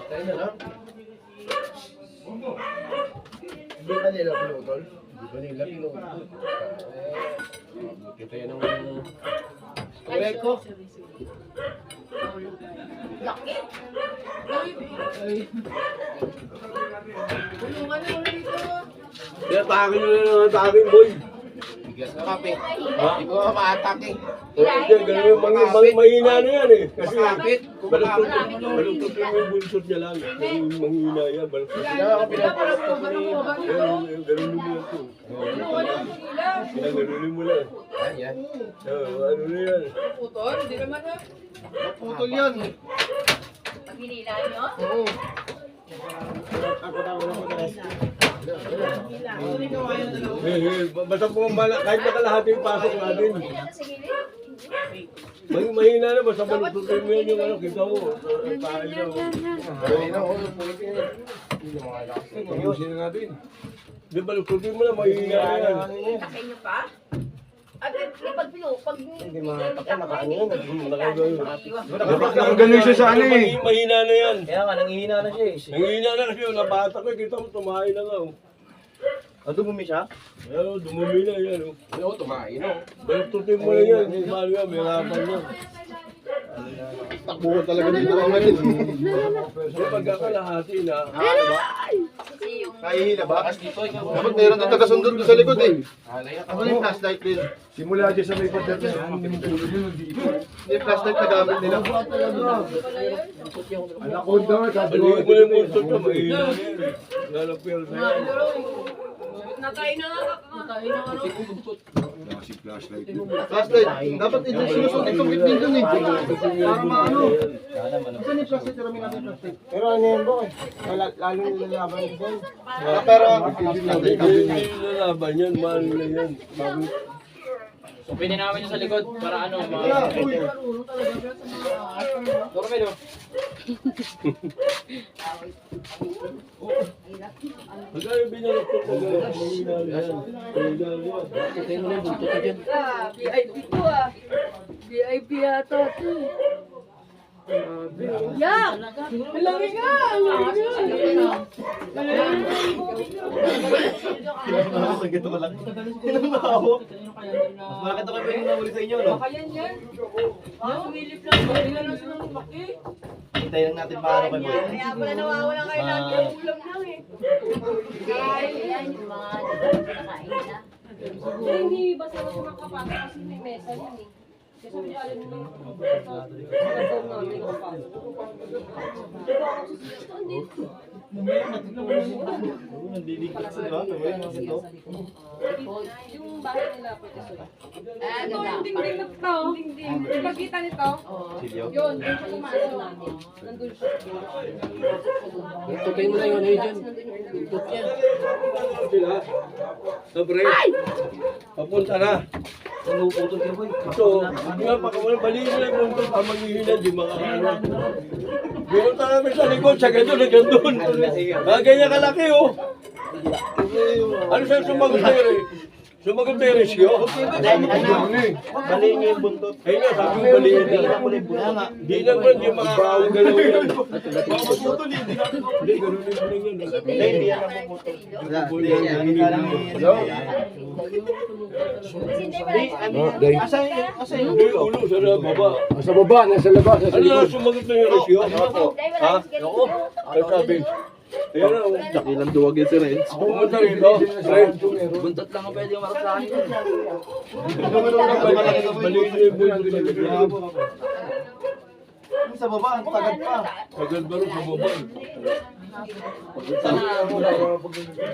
Tayo na lang. Hindi ba nila pinutol? Hindi ba nila pinutol? Kita yan ng... Kaya ko. Laki. Tulungan na ulit dito. Kaya takin nyo na lang takin, boy. Bigas na kape. Hindi ko maka-attack eh. Ganun yung mahina na yan eh. Kasi Kapit. baluktot yung bulsot niya lang. Yung manghina yan, baluktot. Hindi ako pinapalapot ni... Ganunin mo lang ito. Ganunin mo lang. Yan. Ano na yan? Putol, hindi naman ha. Putol yan. Pag hinila nyo? Oo. Basta po kahit makalahati yung pasok natin. Mahina na, basta baluktotin mo yan yung ano, kita mo. Tayo na. Ayun na, oo. Pulitin yan. Ayusin na natin. Di baluktotin mo na, mahina na yan. Takay nyo pa? At pag Hindi makakapit, nakaano yun. Nakaganon siya sa ano eh. Mahina na yan. Kaya nga, nangihina na siya eh. Nanghihina na kasi yung nabatak ko, kita mo, tumahay na nga. Dumumi siya? Ayan, dumumi na yan. Oo, tumain o. Baluktutin mo na yan, yung mahal yan, may harapan yan. Takbo ko talaga dito ang ngayon. So pagkakalahati na, Kahihila ba? Dapat meron din taga-sundot doon sa likod eh. Ako yung flashlight din. simula dyan sa may pader na Yung flashlight na gamit nila. anak ko daw, sabi mo yung multo ka, mahina na yan. Lalapir na yan. Natay na nga. Natay na nga. Flashlight. Flashlight. Dapat sinusunod itong bit din dun eh. Para maano. Saan yung flashlight? Pero may natin flashlight. Pero ano yan ba? Lalo nilalaban din. Pero Hindi lalaban yan, mahal na yan. So, namin yung sa likod para ano, Dormelo. Magkano binaluktot ko gano'n? Mahina na yan. Mahina na yan. Kita mo na yung buntot ka dyan. VIP to ah. VIP yata to. Yak! Malaki nga! Ito ka lang. Bakit ako pwede nahuli sa inyo, no? Kaya yan. Sumilip lang. Hindi na lang sila lumaki. Hintayin lang natin paano kayo. Kaya pala nawawala kayo lagi ang ulam lang eh. Yan yung mga nakain na. Hindi basta na siya makapasok kasi may mesa yan eh. Kasi may alin mo sa namin kapasok. Nandiligtas sa diba? Yung bahay nila po ito. Ah, Ito ganda. yung dingding na ito. Dingding. Yung pagkita nito. Silyo? Yun, yung siya pumasok. Nandun siya. Tutukin mo na yun, dyan. Tutot yan. Sila, sa break. Papunta na. Pinuputol ka, boy. So, nga pagkawala, baliin mo lang yung buntot, manghihina, di makakano. Binunta namin sa likod, sa gandun, hanggang doon. Ganyan kalaki, oh. Ano siya sumagot na yun? Sumagot na yun siya. Baliin niyo yung buntot. Kaya nga, sabi ko baliin na. Di naman, di makakagalaw yan. Hindi, ganunin mo lang yan. Hindi yan ang puputol. Asa yung Hindi, ulo, sa baba. Sa baba, nasa labas, nasa Ano na, likod. sumagot na yun siya? Ha? Ako? Ay, sabi. Ayan na, oh. Dakilang duwag yun si Renz. Pumunta rito. Fred. Buntot lang ang pwede yung marap sa akin. Baliin niyo yung buntot. Sa baba, ang tagat pa. Tagal ba rin sa baba?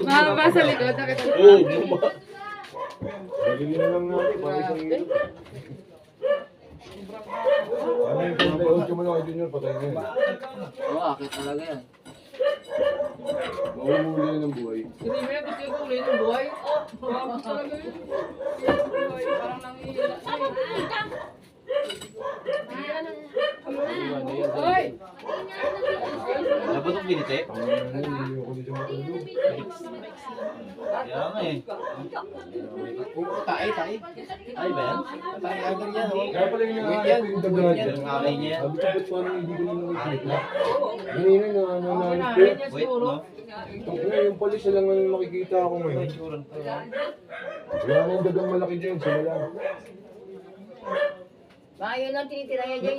Mahaba sa likod. Nakita mo. Oo, baba. Balikin na lang natin, para isang ilo. Ano yung pinag-out mo na kayo din yun, patay na yun. Oo, akit talaga yan. Mauhuli na ng buhay. Hindi mo yan gusto yung kulay ng buhay. Mahaba talaga yun. Parang nangihila. Oy! Dapat ang binite. Ayoko din siya Kaya nga eh. Tae. Ay ba yan? Tae agad yan. Kaya pala yung nanganap yung dagat Yan, yan. ang akay niya yan. Sabi ko, ba't parang hindi ko na nakikita? Ganina na nanganap ko. Wait, no? Yung pala siya lang ang makikita ako ngayon. Wala na yung dagang malaki dyan. Sila lang. Baka yun lang tinitira niya dyan.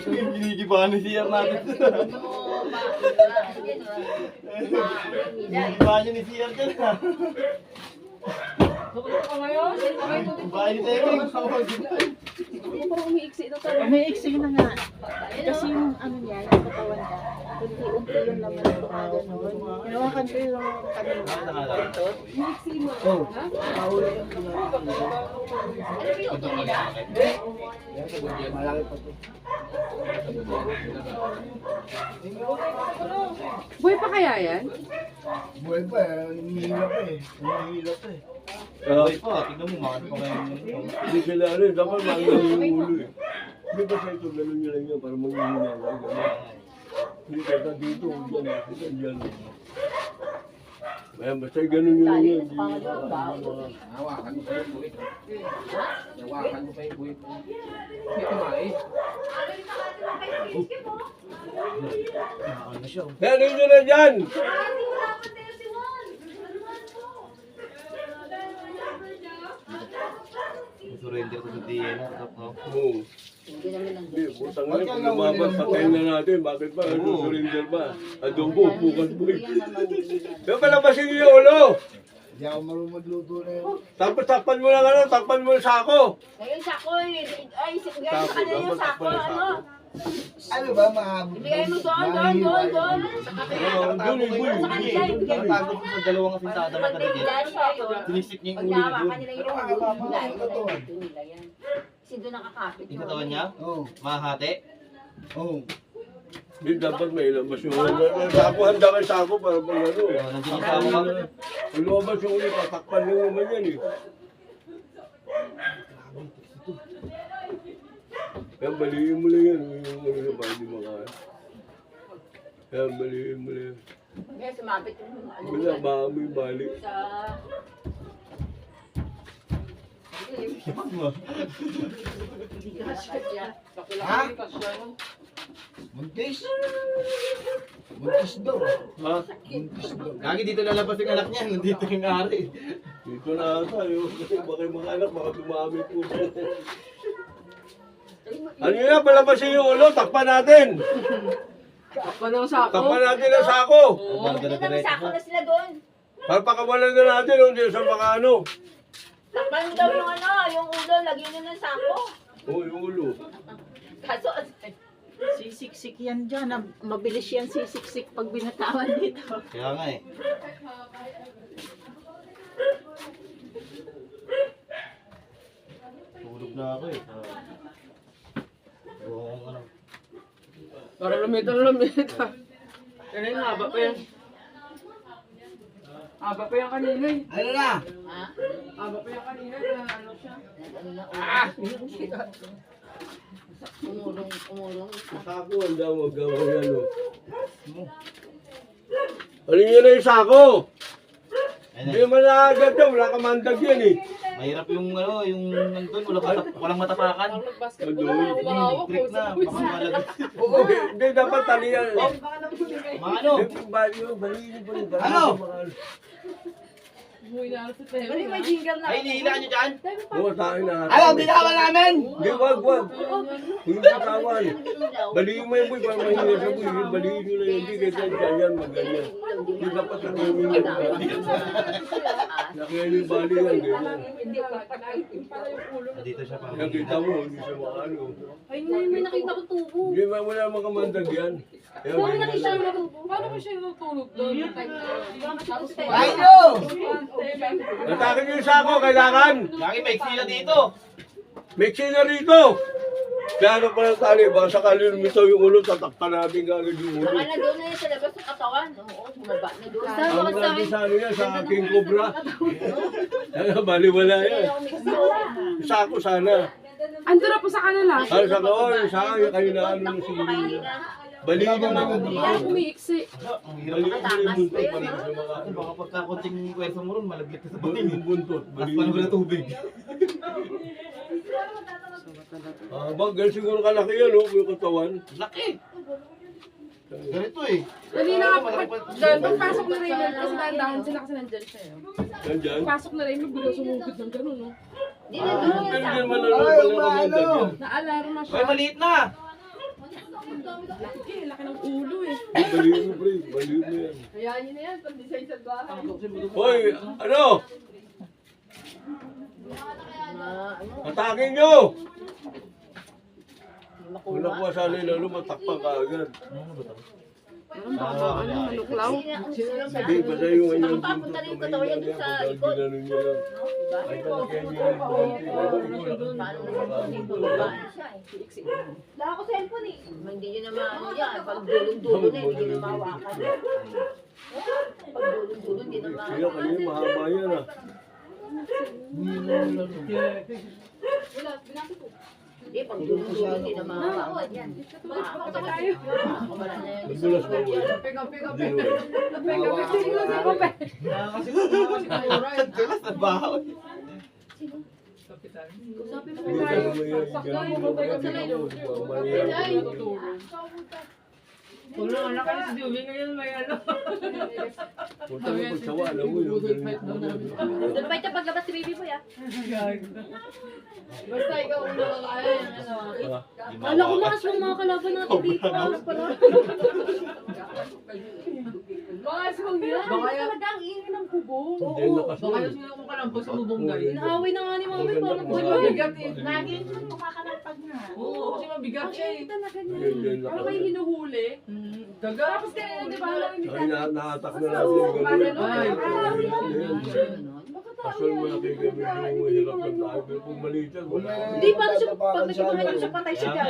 Ginigibahan ni Sir natin. Ginigibahan Ginigibahan niya ni Sir dyan ha. Bakit ka ngayon? Ginigibahan ni Sir. Parang umiiksi ito talaga. Umiiksi na nga. Kasi yung ano niya, yung katawan niya, unti-unti yung laman ko na gano'n. Hinawakan ko yung kanina. Umiiksi mo. Ha? Buhay pa kaya yan? Buhay pa eh. Humihilap eh. Humihilap eh. Ay pa, tignan mo, makano pa kayo. Hindi sila ano, dapat mangyayari yung ulo eh. Hindi ba sa ito, gano'n nyo lang yan para mangyayari lang. Hindi ka dito, dyan. Kaya basta gano'n nyo lang yan. Hawakan mo pa yung buhay. Hawakan mo pa yung buhay. Hindi kumain. Gano'n nyo na dyan! Surrender to sa DNA. Oo. Hindi namin lang. Hindi, butang na, kung lumabas, patayin na natin. Bakit pa? Ano, surrender ba? Adobo, bukas boy. Kaya palabasin nyo yung ulo! Hindi ako marunong magluto na yun. Tapos takpan mo lang ano, takpan mo yung sako. Ngayon sako eh. Ay, ngayon sa kanila yung sako. Ano? Ano ba, mahabot? Ibigay mo doon. Doon, boy. Sa kanila, ibigay mo. Pagod sa dalawang asintada na Pag may kanina. bilan sa'yo, Sinisip niya pag yung ulo niya nahawakan doon. nila yung ulo, bilan nila yan. Kasi doon nakakapit. Yung katawan niya, Oo. mahati. Oo. Hindi dapat may labas yung ulo. Sako, handa kayo sako para pag ano. Nandiyan yung sama ka. Pag lumabas yung ulo, tatakpan nyo naman yan eh. Kaya baliin mo lang yan. Yung ulo na ba, hindi makain. Kaya baliin mo lang yan. Kaya sumabit yung ano. Wala, baka may balik. Sa... Ha? Buntis? Buntis daw. Ha? Buntis daw. Lagi dito lalabas yung anak niya, nandito yung ari. Dito na ata. Kasi baka yung mga anak, baka dumami po. Ano yun? Palabasin yung ulo, takpan natin. Ako ng sako. Takpan natin ang sako. Hindi naman sako na sila doon. Para pakawalan na natin, hindi sa mga ano. Takpan mo daw yung ano, yung ulo, lagyan nyo ng sako. Oo, yung ulo. Kaso, Sisiksik yan dyan. Mabilis yan sisiksik pag binatawan dito. Kaya nga eh. Tulog na ako eh. Buong ano. Para lumita. Yan yung haba pa yan. Haba pa yan kanina eh. Ano na? ha? Haba pa yan kanina. Ano siya? Ano na, umulong. Sako, handa magawa yan o. Ano yun na yung sako? Ayun Hindi eh. naman naagad yan, wala ka mandag yan eh. Mahirap yung ano, yung nandun, walang matapakan. Basketball na ako mahawak. Trick na, baka malagot. Oo, hindi dapat talian. Mga ano? Ano? Umuwi na ako sa tayo. Bali, may jingle na. Ay, nihila nyo dyan? Oo, tayo na. Ano, binawan namin? Hindi, wag. Hindi katawan. Baliin mo yung boy, para mahinga sa boy. Baliin nyo na yun, hindi kasi ganyan, maganyan. Hindi dapat nakuha yung nakuha yung bali yan, ganyan. Dito siya pa. Nakita mo, hindi siya maano. Ay, may nakita ko tubo. Hindi ba wala mga kamandag yan? Kaya Paano ganyan. siya natulog? Paano ba siya natulog doon? Tapos Ayno! Natakin nyo yung sako, kailangan. Lagi may eksila dito. Mixin na rito. Kaya ano pa ng tali, baka sakali lumitaw yung ulo, tatakpan natin kagad yung ulo. Baka na doon na yun sa labas ng katawan. Oo, bumaba na doon. Ang lagi sa ano yan, sa King Cobra. Kaya baliwala yan. Isa ako sana. Ando na po sa kanila. Ano sa kawan, sa akin, kayo na ano na siguro yun. Baliin mo na yung Kaya umiiksi. Baliin mo na yung buntot pa rin sa mga ano. Baka pagkakunting kwersa mo ron, malaglit ka sa Baliin yung buntot. Baliin mo na tubig. Bagal siguro kalaki yan, oh, yung katawan. Laki! Ganito eh. Kanina nga po, pagpasok na rin kasi dahan sila kasi nandyan siya. Nandyan. Pasok na rin, bigla sumugod ng gano'n, no? Hindi na doon Pero yan. din man lang pala maganda. Na-alarma siya. Ay, maliit na! Laki, laki ng ulo eh. Baliin mo, pre. Baliin mo yan. Hayaan niyo na yan, pang-design sa bahay. Hoy, ano? Atakin nyo! Wala po sa lalo, matakpan ka agad. Manuklaw. Hindi, basta yung Ang kanyang papunta rin yung katawan niya doon sa pagka likod. ginano niya lang. Ay, talaga yan yung Paano na yung bumaba siya eh. Wala ako cellphone eh. Hindi nyo naman ano yan. Pag dulong-dulo na, hindi nyo mahawakan. Pag dulong-dulo, hindi na Kaya mahawakan. kanina mahaba yan ah. Hindi, pag dulong-dulo, hindi na mahawakan yan. Wala na yan. Nadulas pa mo. Dulas na bahaw. Hindi ka naman yan. Ganun mo ba kasi ako. Mamaya. Wala na kayo si Julie ngayon may ano. Punta mo pagsawa, alam mo yung ganun. Doon pa ito paglabas si baby mo ya. Basta ikaw ang nakakaya yung ano. Alam ko makas yung mga kalaban natin dito. Baka sumang nila. Baka yan. Talaga ang ingin ng bubong. Hindi nakasunod. Baka yung sila kung kalampo sa bubong guys. Inaaway na nga ni mami. Parang Kasi Mabigat eh. Lagi yun makakalampag na. Oo, kasi mabigat siya eh. Talaga niya. Parang may hinuhuli. Gaga. Tapos kanina, di ba? Ay, naatak na natin yung ganun. Ay, Pasal mo na kayo gamit yung hirap ng tayo. Pero kung maliit yan, wala. Hindi, paano siya, pag nagkibahan niya siya, patay siya dyan.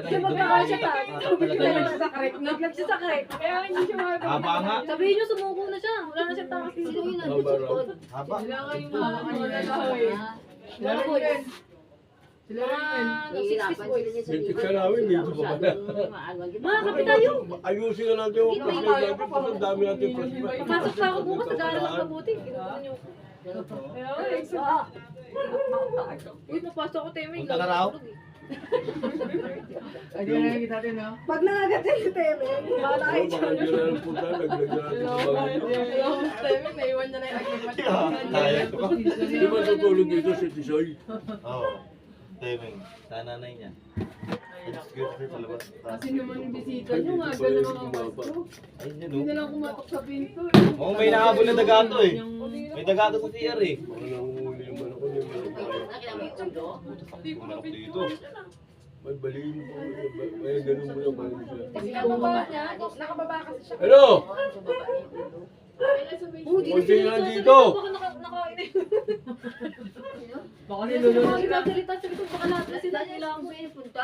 Siya magkakaroon siya pa. Naglag sa karek. Naglag siya sa karek. Kaya hindi siya makakita. Haba nga. Sabihin niyo, sumuko na siya. Wala na siyang takas dito. Haba raw. Haba. Kailangan yung mga kanila. Wala ko yun. Sila rin. Bintik ka namin, dito pa pala. Mga kapit tayo. Ayusin na natin yung plastic natin. Kasi ang dami natin plastic. Pasok pa ako bukas, nag-aaral ako mabuti. Kinuha niyo. Kaya nga, Uy, papasok ko tayo. Punta ka raw? Pag nangagat yung tayo, baka Baka dyan na lang punta, naglagyan natin sa bagay. naiwan niya na yung Kaya ko. Di ba tutulog dito si Tisoy? Oo. Timing. Sa nanay niya. Excuse me sa labas. Kasi naman yung bisita niyo, nga gano'n ang mga Ay, yun Hindi o. na lang kumatok sa pinto. Oo, may nakahabol na dagato eh. May dagato sa CR eh. Baka nanguhuli naman ako niya. Hindi ko Manok napinto. dito. May baliin mo. May ganun mo yung baliin siya. Kasi nakababa niya, nakababa kasi siya. Ano? Hindi na dito. Baka nakain eh. Baka Kasi mga ginagalitan sa likod, baka lahat na sila nila ang punta.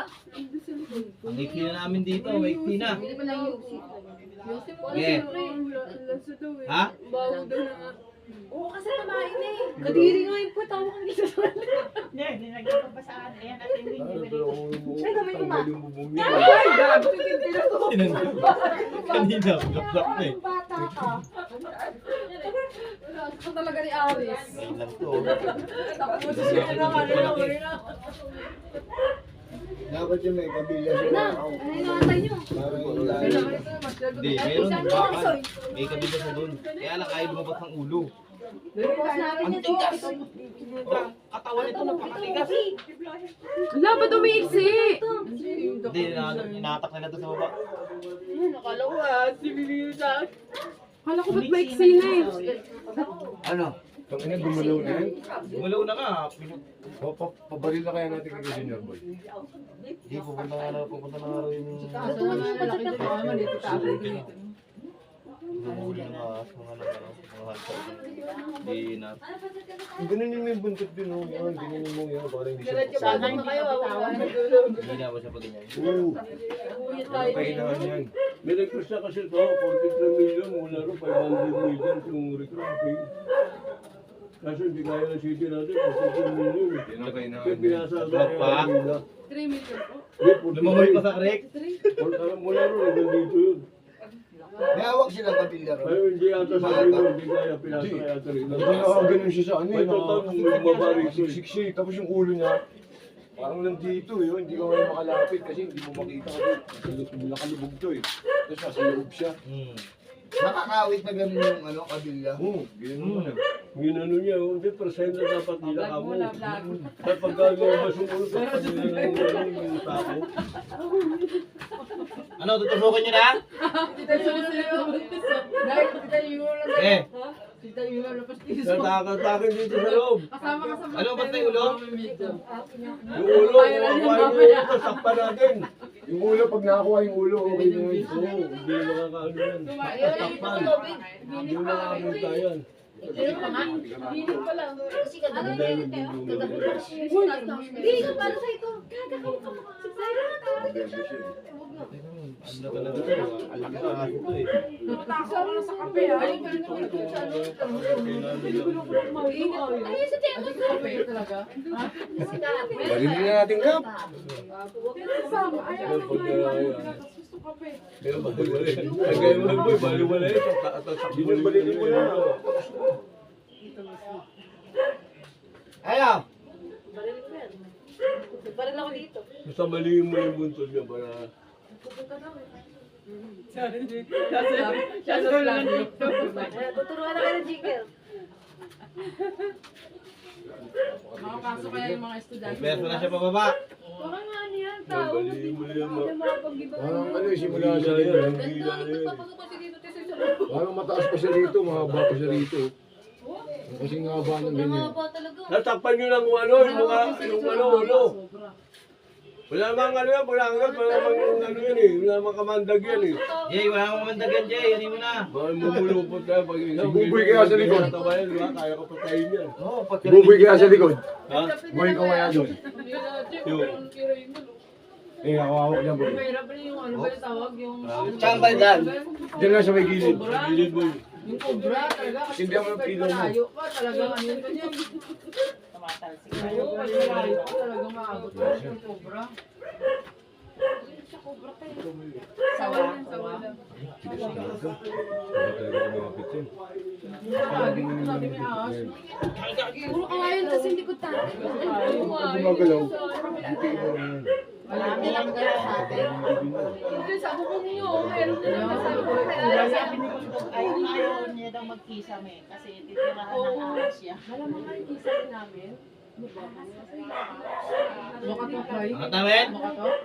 Ang ikli na namin dito. May ikli na. Hindi pa na yung Yosin mo Eh. Ha? Bago daw na nga. Oo, kasi namain eh. Kadiri nga yung puta mo kang isa sa Tanggalin mo bumi. Ay, gago, titintin ako. Kanina. Black na eh. bata ka. Gusto talaga ni Aris. Ngayon lang to. Tapos siya na uri na. Dapat yun may kabilya Na, sila. ano inaantay nyo? Parang ilalim. Hindi, meron. Bakal. May kabila sa doon. Kaya lang kaya lumabas ng ulo. Bukas natin Ang ito. tigas. Oh, katawan nito napakatigas. Wala, ba't umiiksi? Hindi, inatak nila doon sa baba. Nakala ko si Billy sa... Kala ko ba't maiksi na eh? Ano? Tangina, gumalaw na yan. Gumalaw na nga. Pabaril na kaya natin kay Junior Boy. Hindi, pupunta na raw yung... Natuwa na yung budget natin. Ganun yung buntot din, oh. Yan, ganun mo yan. Para hindi siya Sana hindi kayo Hindi na ako siya pag ganyan. Oo. Kainahan yan. May request na kasi ito, 43 million, mula ro 500 million yung recruiting. Kaso hindi kaya ng city natin, 43 million. Yan ang kainahan Kaya yan. pinasabi Pa? nila. 3 million po. Lumamoy pa sa crack. Mula ro, hanggang dito yun. May hawak silang kapilya ro. Ay, hindi ata sa rin, hindi kaya pinasa kaya ata rin. Hindi nakakaganon siya sa ano eh. May total bumabari ito eh. Siksik siya. Tapos yung ulo niya, parang nandito eh. Hindi ka ngayon makalapit kasi hindi mo makita kasi nakalubog to eh. Tapos nasa loob siya. Nakakawit na ganun yung ano, kabilya. Oo, ganyan naman eh. Ginano niya, hindi percent na dapat nila kamo. Kapag lumabas yung ulo, kapag nila yung tao. Ano, tutusukin niyo na? Eh, Natakatakin dito sa loob. ano ba tayo ulo? Yung ulo, yung ulo, sakpan natin. Yung ulo, pag nakakuha yung ulo, okay na yun. Oo, hindi na makakaano yan. Takpan. Hindi na makakapunta yan. Hilig pa lang. Ano yung kayo? Hindi ka para sa ito. Gagawin ka mga. Ano ka na dito? Alaki na ako ito eh. Matakot ka sa kape ha. Ayun sa tempo sa kape talaga. Balinin na natin kap. Sam, ayaw na kumain. Gusto kape. Kaya baliwala yan. Kaya baliwala yan. Balinin mo na. Ayaw! Baril ako dito. Basta malihin mo yung buntod niya para... Tuturuan na kayo ng jiggle. Makapasok kaya yung mga estudyante. Pwerso na siya pababa. Baka nga ano yan, tao. Malihin mo yan. Parang ano eh, simula siya dito. Ganito ang nagpapasok kasi dito kasi sa loob. Parang mataas pa siya rito, mahaba pa siya rito. Kasi nga haba ng ganyan. Mahaba talaga. Natakpan nyo lang kung ano, yung ano, ulo. Wala namang ano yan, wala namang ano yan eh. Wala namang kamandag yan eh. Jay, wala akong mandagan, Jay. Ano mo na? Baka mumulupot ka pag ikaw. Buboy kaya sa likod. Tabayan, di ba? Kaya ka patayin yan. Oo, pag Buboy kaya sa likod. Ha? Buhay ka kaya doon. Eh, ako niya boy. Mahirap rin yung ano ba yung tawag, yung... Chamba dan. Diyan lang sa may gilid. Gilid mo yun. Yung cobra talaga. Kasi Hindi ako ng pilo mo. malayo pa talaga. Ano yun ganyan? Oo, kasi malayo pa talaga maabot pa yung cobra. Sawa. Sawa lang. Lagi ko sabi may ahas. Puro kawayan kasi hindi ko tayo. Gumagalaw. Marami lang gano'n sa atin. Hindi, sa bukong nyo. Meron na lang sabi ko. Sabi ni Bundok, ayaw niya daw magkisame kasi titirahan ng ahas siya. Alam mo nga yung isa rin namin. Makatokay. Angat namin? Makatok.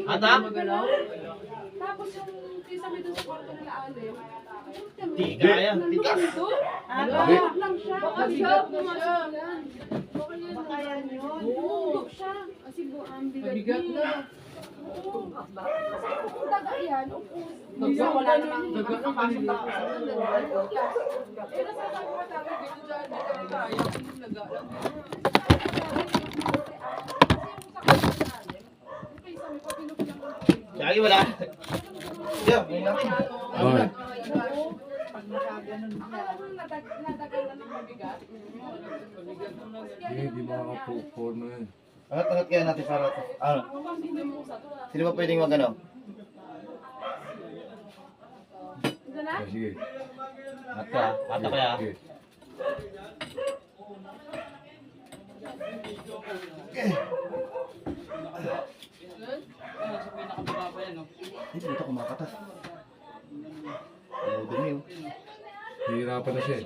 Ata? Magalaw. Tapos yung kisame dun sa kwarto nila Alem. Di kaya. Tikas. Ano? lang siya. Baka siya. Pumasok yan. Baka yan yun. Bumundok siya. Kasi ang bigat na. Oo. Kung daga yan, upos. Wala namang makapasok Eh, nasasabi ko tayo dito dyan. Dito tayo. Yung naga lang. Lagi wala. Yeah, may namin. Bakit? pag nakaganon siya. Hindi, di makaka-forma yan. Angat kaya natin para ito. Ano? Sino ba pwedeng mag ano? Sige. Angat ka. Ata kaya. Sige. Hindi ito kumakatas. Ano dumi oh. Hihirapan na siya eh.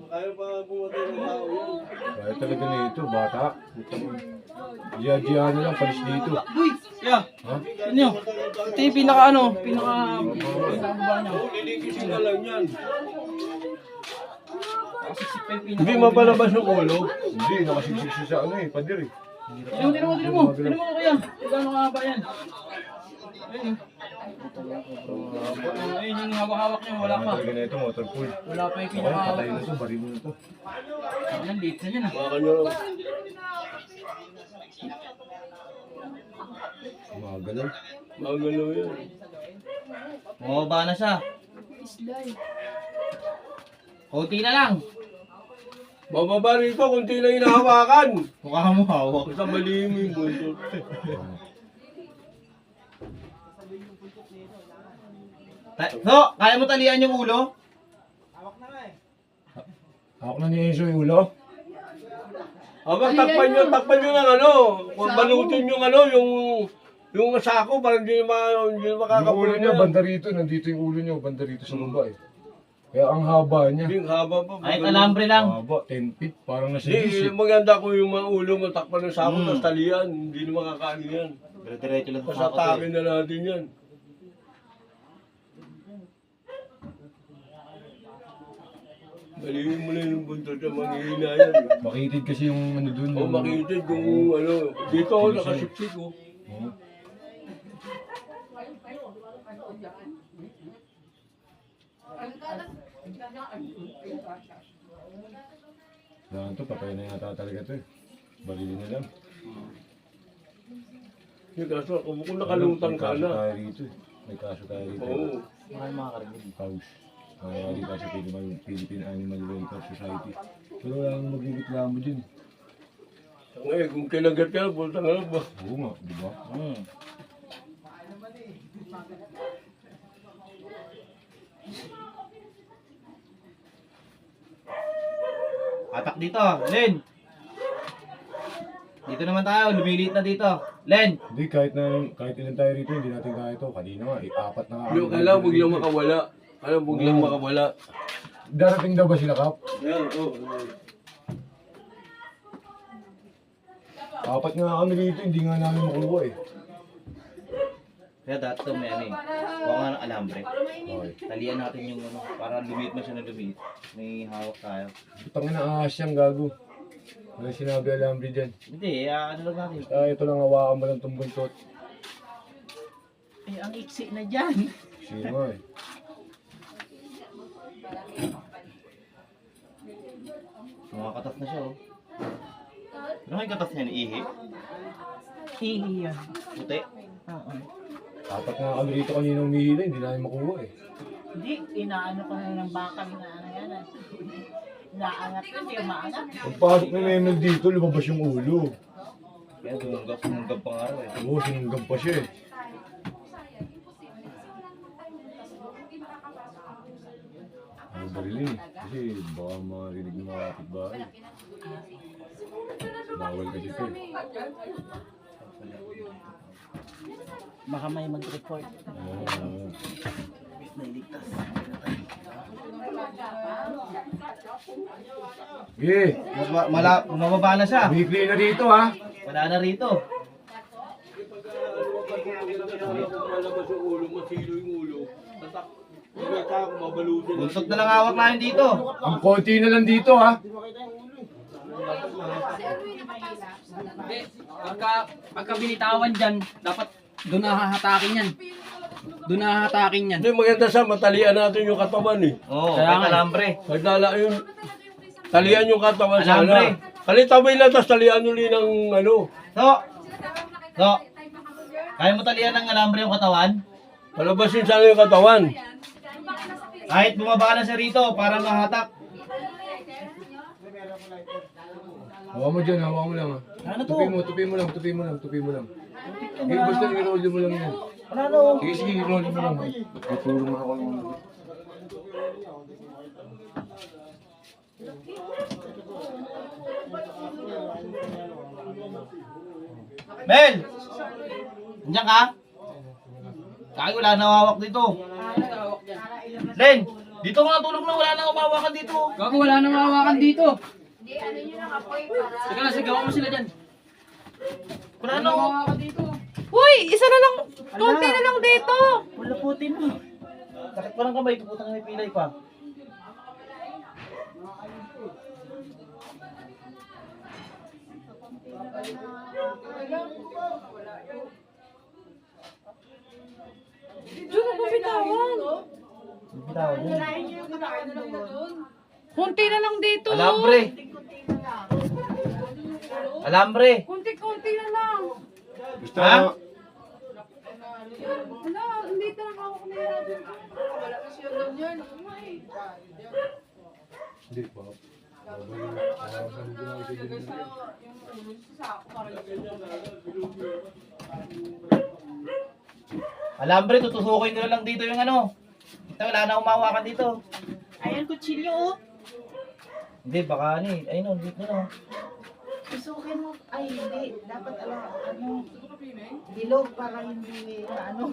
Kaya pa pumatay ng tao yan. Kaya talaga na ito, bata. Diya-diya na lang, palis dito. Yeah. Ha? Inyo. Ito yung pinaka ano, pinaka... Oo, lilikisin ka lang yan. Pinaka... Hindi mapalabas yung ulo. Hindi, nakasiksik siya sa ano eh, pader eh. Tinan mo kuya. Gano'ng kahaba yan? Ayun. Ayun yung hawak-hawak niya, wala pa. Talaga na ito, motor pool. Wala pa yung Okay, kinakahawak. patay na to, baril na to. Ang liit na yan ah. Baka nyo, Magalaw. magalaw yan. Bumaba na siya. Kunti na lang. Bababa rito, kunti lang hinahawakan. Mukha mo hawak. Basta mali mo yung buntot. So, kaya mo talian yung ulo? Hawak na ni Enzo yung ulo. Habang takpan nyo ng ano, balutin yung ano, yung sako, parang hindi Yung ulo makakapunin niya, yan. banda rito. Nandito yung ulo niya, banda rito sa baba eh. Kaya ang haba niya. Yung haba pa. Kahit alambre lang. Haba, 10 feet. Parang nasa Hindi, 10 maganda ko yung mga ulo mo, takpan ng sako, tapos talian. Hindi na makakaano yan. Diretso lang Tapos sa sakot atakin eh. na natin yan. Baliwin mo na yung buntot na manghihina yan. Makitid kasi yung ano dun. O makitid kung ano, dito ako nakasiksik ko. Oh. Lahat to, patay na yata talaga to eh. Barili na lang. Yung kaso, kung nakalutang ka May kaso na. tayo rito eh. May kaso tayo rito. Oo. Mahal mga karinig. Paus. Nangyayari tayo sa Philippine Animal Welfare Society. Pero wala nang magigitla mo dyan. Ngayon, kung kinagat ka, punta na lang ba? Oo nga, di ba? Atak dito, Len. Dito naman tayo, lumiliit na dito. Len. Hindi, kahit ilan tayo rito, hindi natin kaya ito. Kanina nga, apat na nga. Yung kailangan huwag lang makawala. Kailangan huwag lang makawala. Darating daw ba sila, Kap? Yan, oo. Apat nga kami rito, hindi nga namin makuha eh. Kaya dati ito may ano eh. Kuha nga ng alambre. Okay. Talian natin yung ano, para lumiit man siya na lumiit. May hawak tayo. Putang na ahas siyang gago. Wala sinabi alambre dyan. Hindi, ano lang natin. Ito lang hawakan mo lang itong buntot. Eh, ang iksi na dyan. Sino nga eh. Makakatas na siya oh. Ano yung katas niya ni Ihi? Hihi yan. Puti. Oo. Apat nga kami rito kanina umihila, hindi namin makuha eh. Hindi, inaano ko na ng bakal na ano yan. Inaangat ko, hindi umaangat. Pagpasok na Memel dito, lumabas yung ulo. Kaya sumunggab pang araw eh. Oo, sinunggab pa siya eh. Ang barilin eh. Kasi baka marinig ng mga kapitbahay. Bawal kasi ito eh. Baka may mag-report. Sige, Mababa na siya. weekly na dito ha. Wala na rito. Lalabas yung ulo, masilo yung ulo. Tatak. Hindi ka mabalutin. Buntot na lang hawak namin dito. Ang konti na lang dito ha. Hindi, pagka binitawan dyan, dapat doon na hahatakin yan. Doon na hahatakin yan. Hindi, maganda sa matalian natin yung katawan eh. Oo, Kaya kahit nga. alambre. Magdala yung talian yung katawan Alambre. sana. Kalitabay lang, tapos talian uli ng ano. So, kaya mo talian ng alambre yung katawan? Palabasin sana yung katawan. Kahit bumaba na siya rito para mahatak. Hawa mo dyan, hawa mo lang ha. Ano to? Tupi mo lang. Eh, basta i-roll mo lang yan. Ano? Sige, i-roll mo lang. Ituro mo ako yung... Mel! Nandiyan ka? Kaya wala na hawak dito. Len! Dito nga tulog na wala na umawakan dito. Gago, wala nang mahawakan dito. Sige na, sigawan mo sila dyan. Wala na Wala nang oh. mahawakan dito. Uy, isa na lang. Konti na lang dito. Wala putin mo. Sakit pa ng kamay, puputang may pilay pa. Diyan na bumitawan. Bitawan yun. Kunti na lang dito. Alambre. Alambre. Kunti-kunti na lang. Basta, Ha? Wala, hindi na lang ako nahirapan. hindi pa. Alambre, tutusukin ko na lang dito yung ano. Wala na umawakan dito. Ayan, kutsilyo oh. Hindi, baka ano eh. Ayun o, dito na. Isukin mo. Ay, hindi. Dapat ano, bilog para hindi ano.